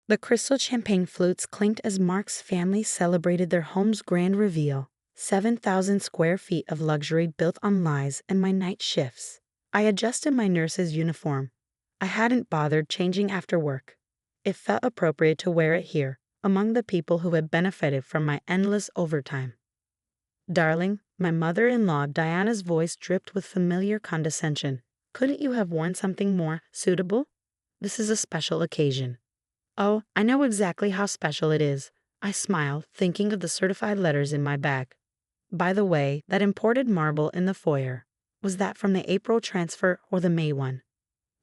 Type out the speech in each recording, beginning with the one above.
The crystal champagne flutes clinked as Mark's family celebrated their home's grand reveal. 7,000 square feet of luxury built on lies and my night shifts. I adjusted my nurse's uniform. I hadn't bothered changing after work. It felt appropriate to wear it here, among the people who had benefited from my endless overtime. Darling, my mother-in-law Diana's voice dripped with familiar condescension. Couldn't you have worn something more suitable? This is a special occasion. Oh, I know exactly how special it is. I smiled, thinking of the certified letters in my bag. By the way, that imported marble in the foyer, was that from the April transfer or the May one?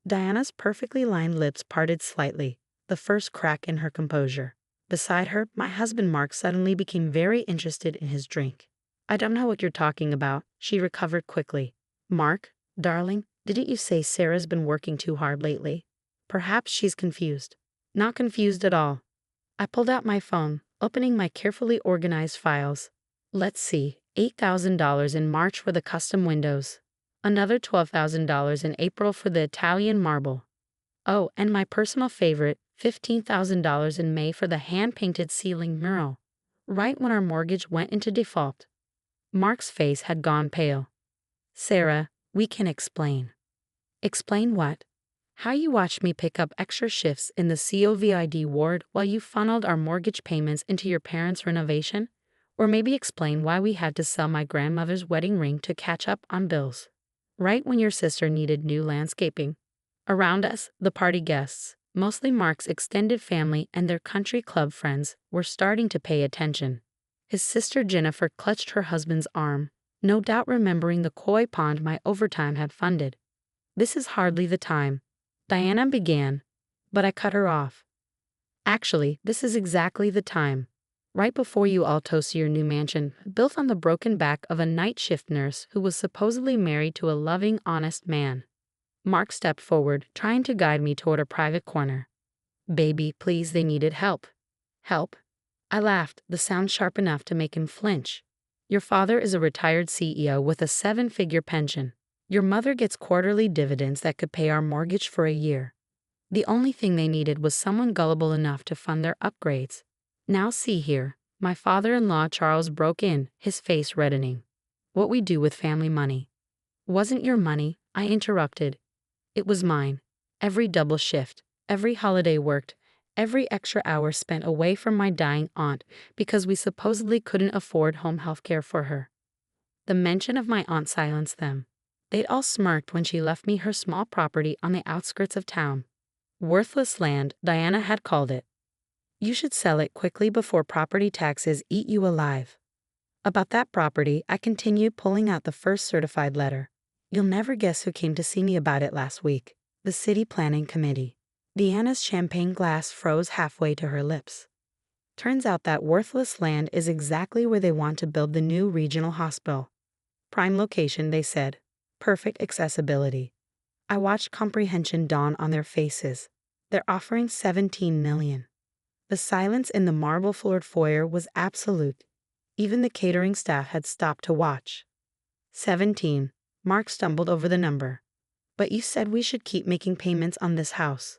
Diana's perfectly lined lips parted slightly, the first crack in her composure. Beside her, my husband Mark suddenly became very interested in his drink. I don't know what you're talking about, she recovered quickly. Mark, darling, didn't you say Sarah's been working too hard lately? Perhaps she's confused. Not confused at all. I pulled out my phone, opening my carefully organized files. Let's see, $8,000 in March for the custom windows. Another $12,000 in April for the Italian marble. Oh, and my personal favorite, $15,000 in May for the hand-painted ceiling mural, right when our mortgage went into default. Mark's face had gone pale. Sarah, we can explain. Explain what? How you watched me pick up extra shifts in the COVID ward while you funneled our mortgage payments into your parents' renovation? Or maybe explain why we had to sell my grandmother's wedding ring to catch up on bills. Right when your sister needed new landscaping. Around us, the party guests, mostly Mark's extended family and their country club friends, were starting to pay attention. His sister Jennifer clutched her husband's arm, no doubt remembering the koi pond my overtime had funded. This is hardly the time, Diana began, but I cut her off. Actually, this is exactly the time. Right before you all toast your new mansion, built on the broken back of a night shift nurse who was supposedly married to a loving, honest man. Mark stepped forward, trying to guide me toward a private corner. Baby, please, they needed help. Help? I laughed, the sound sharp enough to make him flinch. Your father is a retired CEO with a 7-figure pension. Your mother gets quarterly dividends that could pay our mortgage for a year. The only thing they needed was someone gullible enough to fund their upgrades. Now see here, my father-in-law Charles broke in, his face reddening. What we do with family money. Wasn't your money, I interrupted. It was mine. Every double shift, every holiday worked, every extra hour spent away from my dying aunt because we supposedly couldn't afford home health care for her. The mention of my aunt silenced them. They'd all smirked when she left me her small property on the outskirts of town. Worthless land, Diana had called it. You should sell it quickly before property taxes eat you alive. About that property, I continued pulling out the first certified letter. You'll never guess who came to see me about it last week. The City Planning Committee. Diana's champagne glass froze halfway to her lips. Turns out that worthless land is exactly where they want to build the new regional hospital. Prime location, they said. Perfect accessibility. I watched comprehension dawn on their faces. They're offering $17 million. The silence in the marble-floored foyer was absolute. Even the catering staff had stopped to watch. 17. Mark stumbled over the number. But you said we should keep making payments on this house.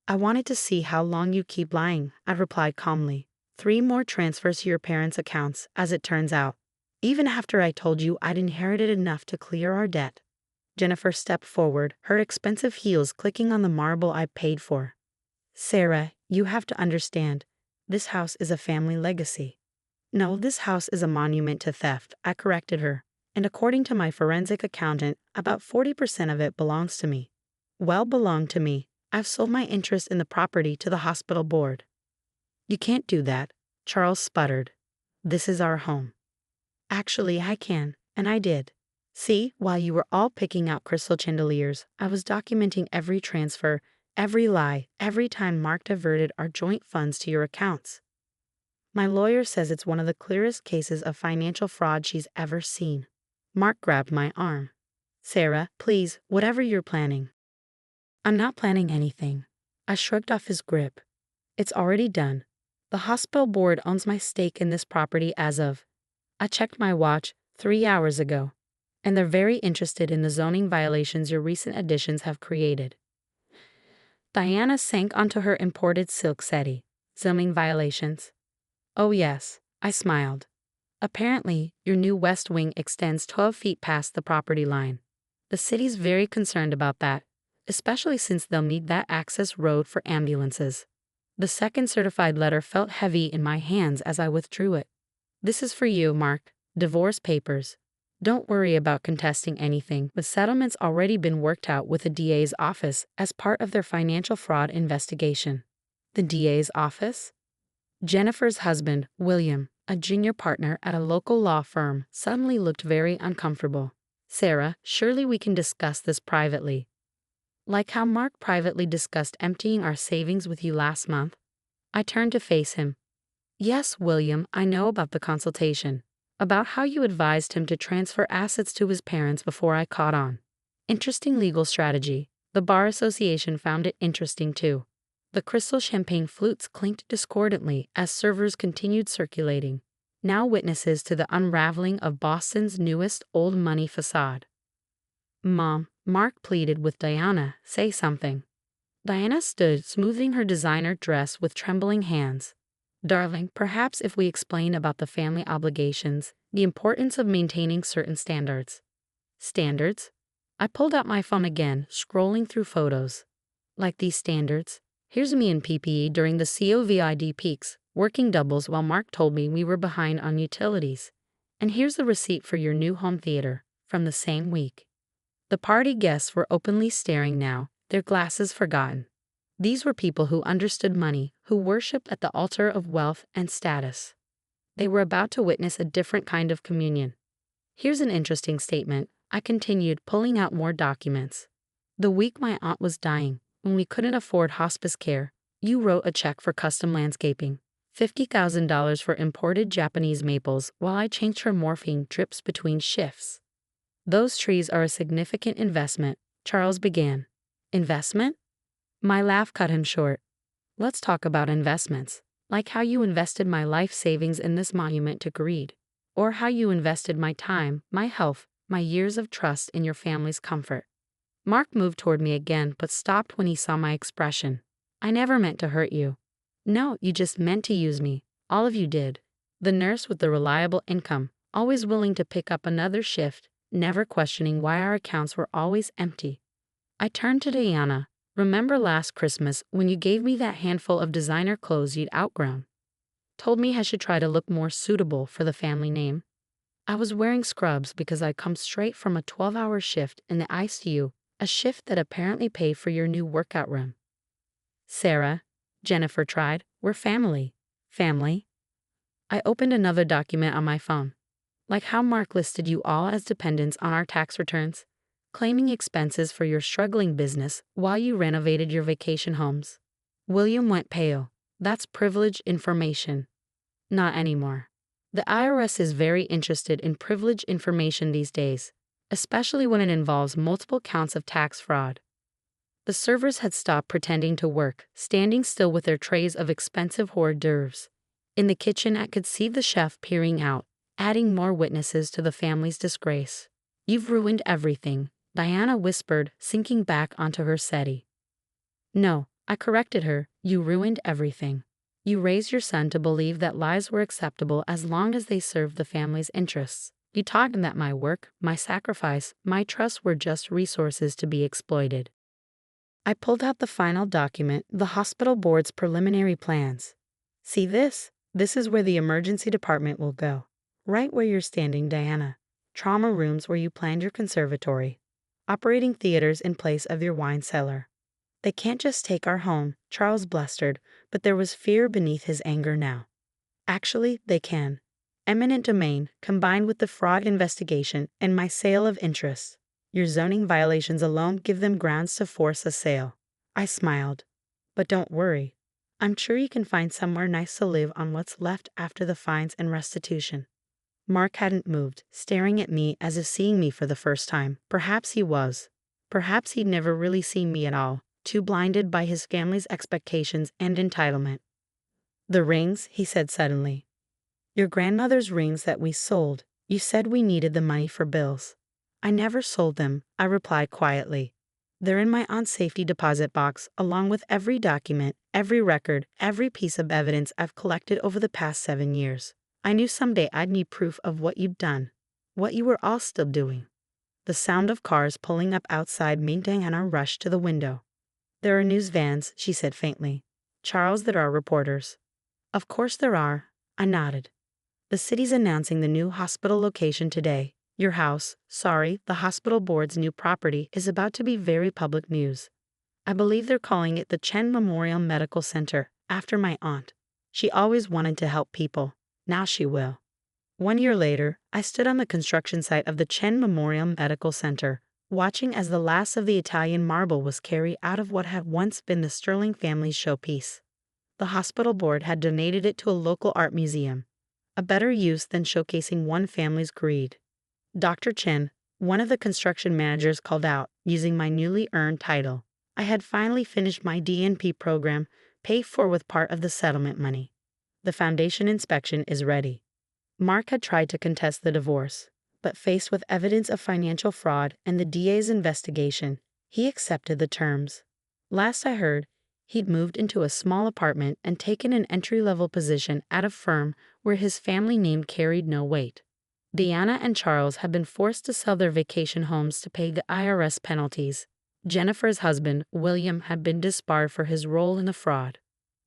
I wanted to see how long you keep lying, I replied calmly. 3 more transfers to your parents' accounts, as it turns out. Even after I told you I'd inherited enough to clear our debt. Jennifer stepped forward, her expensive heels clicking on the marble I paid for. Sarah, you have to understand. This house is a family legacy. No, this house is a monument to theft, I corrected her. And according to my forensic accountant, about 40% of it belongs to me. Well, belonged to me. I've sold my interest in the property to the hospital board. You can't do that, Charles sputtered. This is our home. Actually, I can, and I did. See, while you were all picking out crystal chandeliers, I was documenting every transfer, every lie, every time Mark diverted our joint funds to your accounts. My lawyer says it's one of the clearest cases of financial fraud she's ever seen. Mark grabbed my arm. Sarah, please, whatever you're planning. I'm not planning anything. I shrugged off his grip. It's already done. The hospital board owns my stake in this property as of, I checked my watch, 3 hours ago. And they're very interested in the zoning violations your recent additions have created. Diana sank onto her imported silk settee. Zoning violations. Oh yes, I smiled. Apparently, your new West Wing extends 12 feet past the property line. The city's very concerned about that, especially since they'll need that access road for ambulances. The second certified letter felt heavy in my hands as I withdrew it. This is for you, Mark. Divorce papers. Don't worry about contesting anything. The settlement's already been worked out with the DA's office as part of their financial fraud investigation. The DA's office? Jennifer's husband, William, a junior partner at a local law firm, suddenly looked very uncomfortable. Sarah, surely we can discuss this privately. Like how Mark privately discussed emptying our savings with you last month? I turned to face him. Yes, William, I know about the consultation. About how you advised him to transfer assets to his parents before I caught on. Interesting legal strategy. The Bar Association found it interesting too. The crystal champagne flutes clinked discordantly as servers continued circulating, now witnesses to the unraveling of Boston's newest old money facade. Mom, Mark pleaded with Diana, say something. Diana stood, smoothing her designer dress with trembling hands. Darling, perhaps if we explain about the family obligations, the importance of maintaining certain standards. Standards? I pulled out my phone again, scrolling through photos. Like these standards, here's me in PPE during the COVID peaks, working doubles while Mark told me we were behind on utilities. And here's the receipt for your new home theater, from the same week. The party guests were openly staring now, their glasses forgotten. These were people who understood money, who worshipped at the altar of wealth and status. They were about to witness a different kind of communion. Here's an interesting statement. I continued, pulling out more documents. The week my aunt was dying, when we couldn't afford hospice care, you wrote a check for custom landscaping. $50,000 for imported Japanese maples while I changed her morphine drips between shifts. Those trees are a significant investment, Charles began. Investment? My laugh cut him short. Let's talk about investments, like how you invested my life savings in this monument to greed, or how you invested my time, my health, my years of trust in your family's comfort. Mark moved toward me again but stopped when he saw my expression. I never meant to hurt you. No, you just meant to use me. All of you did. The nurse with the reliable income, always willing to pick up another shift, never questioning why our accounts were always empty. I turned to Diana. Remember last Christmas when you gave me that handful of designer clothes you'd outgrown? Told me I should try to look more suitable for the family name? I was wearing scrubs because I'd come straight from a 12-hour shift in the ICU, a shift that apparently paid for your new workout room. Sarah, Jennifer tried, we're family. Family? I opened another document on my phone. Like how Mark listed you all as dependents on our tax returns, claiming expenses for your struggling business while you renovated your vacation homes. William went pale. That's privileged information. Not anymore. The IRS is very interested in privileged information these days, especially when it involves multiple counts of tax fraud. The servers had stopped pretending to work, standing still with their trays of expensive hors d'oeuvres. In the kitchen, I could see the chef peering out, adding more witnesses to the family's disgrace. You've ruined everything, Diana whispered, sinking back onto her settee. No, I corrected her, you ruined everything. You raised your son to believe that lies were acceptable as long as they served the family's interests. You taught him that my work, my sacrifice, my trust were just resources to be exploited. I pulled out the final document, the hospital board's preliminary plans. See this? This is where the emergency department will go. Right where you're standing, Diana. Trauma rooms where you planned your conservatory. Operating theaters in place of your wine cellar. They can't just take our home, Charles blustered, but there was fear beneath his anger now. Actually, they can. Eminent domain, combined with the fraud investigation and my sale of interests. Your zoning violations alone give them grounds to force a sale. I smiled. But don't worry. I'm sure you can find somewhere nice to live on what's left after the fines and restitution. Mark hadn't moved, staring at me as if seeing me for the first time. Perhaps he was. Perhaps he'd never really seen me at all, too blinded by his family's expectations and entitlement. The rings, he said suddenly. Your grandmother's rings that we sold. You said we needed the money for bills. I never sold them, I replied quietly. They're in my aunt's safety deposit box, along with every document, every record, every piece of evidence I've collected over the past 7 years. I knew someday I'd need proof of what you'd done, what you were all still doing. The sound of cars pulling up outside made Diana rush to the window. There are news vans, she said faintly. Charles, there are reporters. Of course there are, I nodded. The city's announcing the new hospital location today. Your house, the hospital board's new property, is about to be very public news. I believe they're calling it the Chen Memorial Medical Center, after my aunt. She always wanted to help people. Now she will. 1 year later, I stood on the construction site of the Chen Memorial Medical Center, watching as the last of the Italian marble was carried out of what had once been the Sterling family's showpiece. The hospital board had donated it to a local art museum, a better use than showcasing one family's greed. Dr. Chen, one of the construction managers, called out, using my newly earned title. I had finally finished my DNP program, paid for with part of the settlement money. The foundation inspection is ready. Mark had tried to contest the divorce, but faced with evidence of financial fraud and the DA's investigation, he accepted the terms. Last I heard, he'd moved into a small apartment and taken an entry-level position at a firm where his family name carried no weight. Diana and Charles had been forced to sell their vacation homes to pay the IRS penalties. Jennifer's husband, William, had been disbarred for his role in the fraud.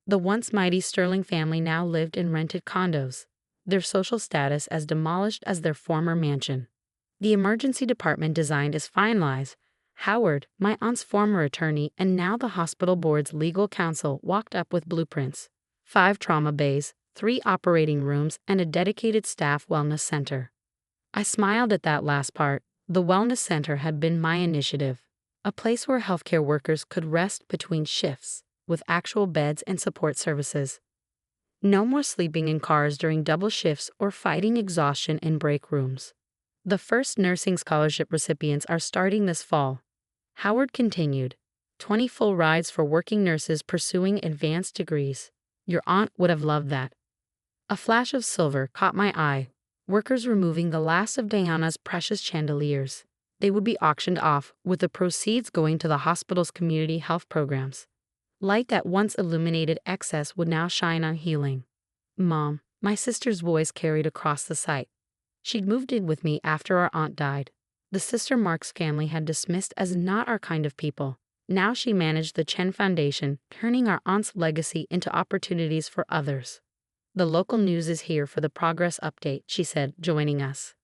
The once mighty Sterling family now lived in rented condos, their social status as demolished as their former mansion. The emergency department design is finalized. Howard, my aunt's former attorney and now the hospital board's legal counsel, walked up with blueprints: 5 trauma bays, 3 operating rooms, and a dedicated staff wellness center. I smiled at that last part. The wellness center had been my initiative, a place where healthcare workers could rest between shifts, with actual beds and support services. No more sleeping in cars during double shifts or fighting exhaustion in break rooms. The first nursing scholarship recipients are starting this fall. Howard continued, 20 full rides for working nurses pursuing advanced degrees. Your aunt would have loved that. A flash of silver caught my eye. Workers removing the last of Diana's precious chandeliers. They would be auctioned off, with the proceeds going to the hospital's community health programs. Light that once illuminated excess would now shine on healing. Mom, my sister's voice carried across the site. She'd moved in with me after our aunt died. The sister Mark's family had dismissed as not our kind of people. Now she managed the Chen Foundation, turning our aunt's legacy into opportunities for others. The local news is here for the progress update, she said, joining us.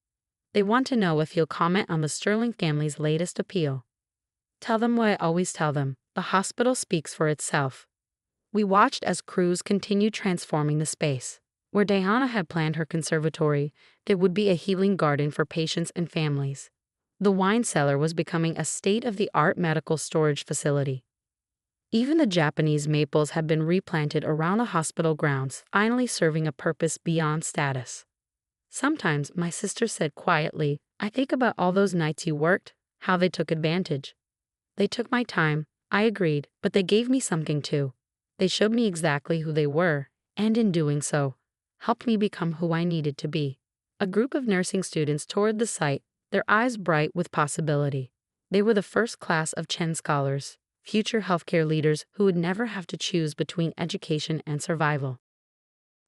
They want to know if you'll comment on the Sterling family's latest appeal. Tell them what I always tell them. The hospital speaks for itself. We watched as crews continued transforming the space. Where Diana had planned her conservatory, there would be a healing garden for patients and families. The wine cellar was becoming a state-of-the-art medical storage facility. Even the Japanese maples had been replanted around the hospital grounds, finally serving a purpose beyond status. Sometimes, my sister said quietly, I think about all those nights you worked, how they took advantage. They took my time, I agreed, but they gave me something too. They showed me exactly who they were, and in doing so, helped me become who I needed to be. A group of nursing students toured the site, their eyes bright with possibility. They were the first class of Chen scholars, future healthcare leaders who would never have to choose between education and survival.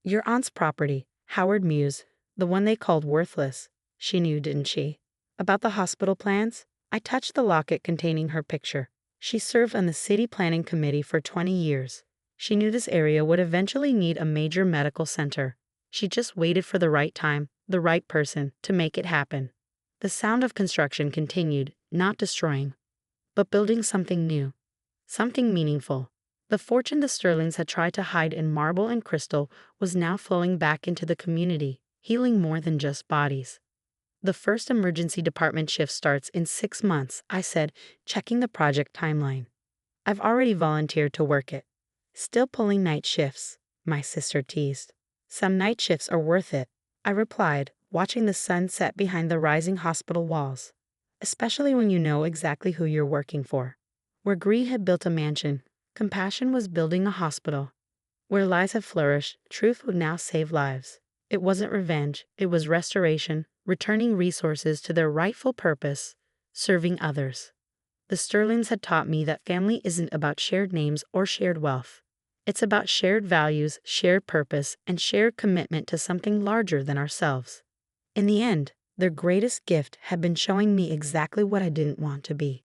Your aunt's property, Howard mused, the one they called worthless. She knew, didn't she? About the hospital plans? I touched the locket containing her picture. She served on the city planning committee for 20 years. She knew this area would eventually need a major medical center. She just waited for the right time, the right person, to make it happen. The sound of construction continued, not destroying, but building something new, something meaningful. The fortune the Sterlings had tried to hide in marble and crystal was now flowing back into the community, healing more than just bodies. The first emergency department shift starts in 6 months, I said, checking the project timeline. I've already volunteered to work it. Still pulling night shifts, my sister teased. Some night shifts are worth it, I replied, watching the sun set behind the rising hospital walls. Especially when you know exactly who you're working for. Where greed had built a mansion, compassion was building a hospital. Where lies had flourished, truth would now save lives. It wasn't revenge, it was restoration, returning resources to their rightful purpose, serving others. The Sterlings had taught me that family isn't about shared names or shared wealth. It's about shared values, shared purpose, and shared commitment to something larger than ourselves. In the end, their greatest gift had been showing me exactly what I didn't want to be.